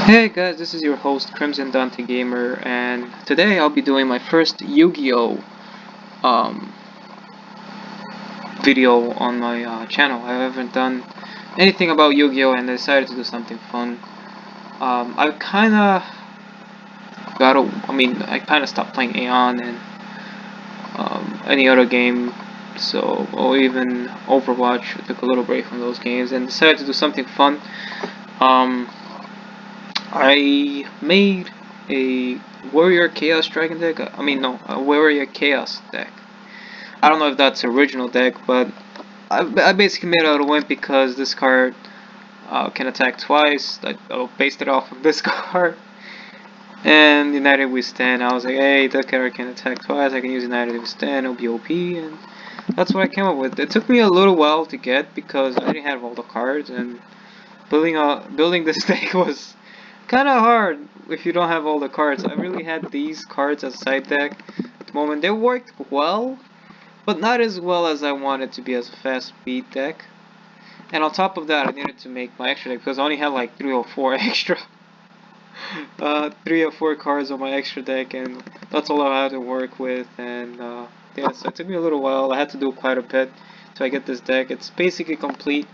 Hey guys, this is your host Crimson Dante Gamer, and today I'll be doing my first Yu-Gi-Oh um, video on my channel. I haven't done anything about Yu-Gi-Oh and I decided to do something fun. I kinda I kinda stopped playing Aeon and any other game, or even Overwatch. I took a little break from those games and decided to do something fun. Um, I made a Warrior Chaos Dragon deck. No, a Warrior Chaos deck. I don't know if that's original deck, but I basically made it out of win because this card can attack twice. I based it off of this card. And United We Stand. I was like, hey, that card can attack twice. I can use United We Stand. It'll be OP, and that's what I came up with. It took me a little while to get because I didn't have all the cards, and building this deck was kind of hard if you don't have all the cards. I really had these cards as side deck at the moment. They worked well, but not as well as I wanted to be as a fast speed deck. And on top of that, I needed to make my extra deck because I only had like 3 or 4 extra 3 or 4 cards on my extra deck, and that's all I had to work with. And yeah, so it took me a little while. I had to do quite a bit till I get this deck. It's basically complete.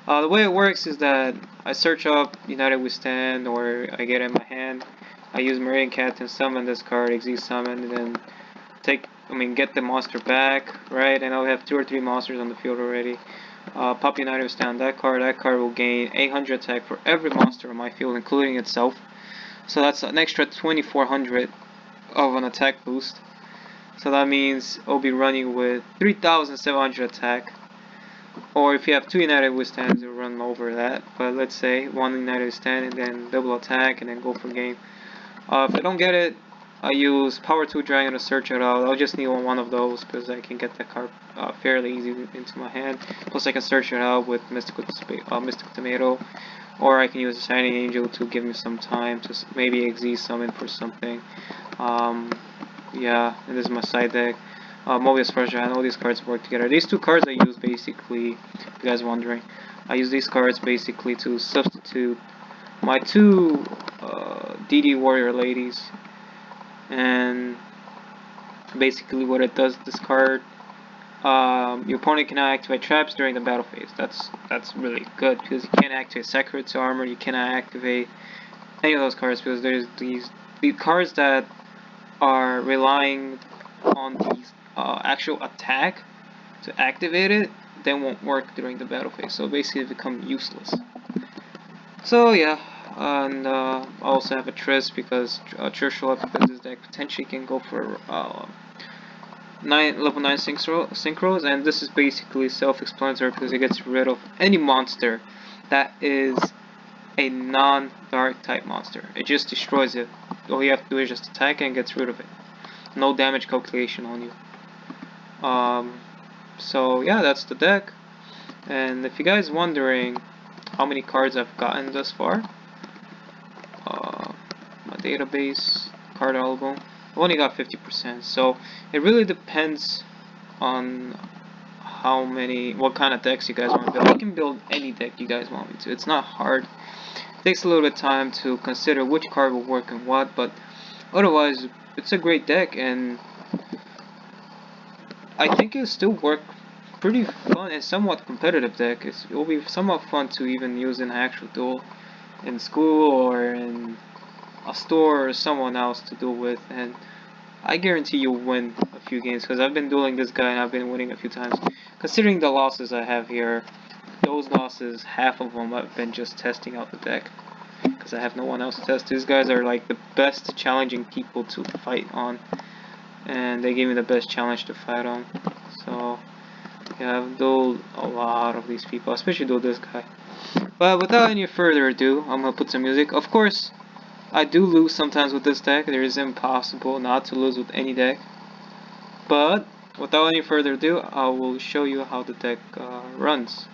The way it works is that I search up United We Stand, or I get it in my hand. I use Meridian Captain, summon this card, exceed summon, and then get the monster back, right? And I'll have 2 or 3 monsters on the field already. Pop United We Stand that card will gain 800 attack for every monster on my field, including itself. So that's an extra 2400 of an attack boost. So that means I'll be running with 3700 attack. Or if you have 2 United We Stands, you'll run over that. But let's say 1 United We Stand and then double attack and then go for game. If I don't get it, I use Power 2 Dragon to search it out. I'll just need one of those because I can get that card fairly easy into my hand. Plus I can search it out with Mystical Tomato. Or I can use a Shining Angel to give me some time to maybe exceed summon for something. Yeah, and this is my side deck. Mobius Pressure, and all these cards work together. These 2 cards I use basically, if you guys are wondering, I use these cards basically to substitute my 2 DD Warrior ladies. And basically what it does, this card, your opponent cannot activate traps during the battle phase. That's really good because you can't activate Secret's Armor, you cannot activate any of those cards because there's these cards that are relying on the actual attack to activate it, they won't work during the battle phase, so basically they become useless. So yeah, and I also have a Triss because Trishula, because this deck potentially can go for level 9 synchros, and this is basically self-explanatory because it gets rid of any monster that is a non-dark type monster. It just destroys it. All you have to do is just attack and gets rid of it. No damage calculation on you. So yeah, that's the deck. And if you guys wondering how many cards I've gotten thus far, my database card album, I've only got 50%. So it really depends on what kind of decks you guys want to build. You can build any deck you guys want me to. It's not hard. It takes a little bit of time to consider which card will work and what, but otherwise it's a great deck, and I think it'll still work pretty fun and somewhat competitive deck. It will be somewhat fun to even use in an actual duel in school or in a store or someone else to duel with, and I guarantee you'll win a few games because I've been dueling this guy and I've been winning a few times. Considering the losses I have here, those losses, half of them I've been just testing out the deck because I have no one else to test. These guys are like the best challenging people to fight on, and they gave me the best challenge to fight on. So yeah, I've dueled a lot of these people, especially dueled this guy. But without any further ado, I'm gonna put some music. Of course, I do lose sometimes with this deck. It is impossible not to lose with any deck. But without any further ado, I will show you how the deck runs.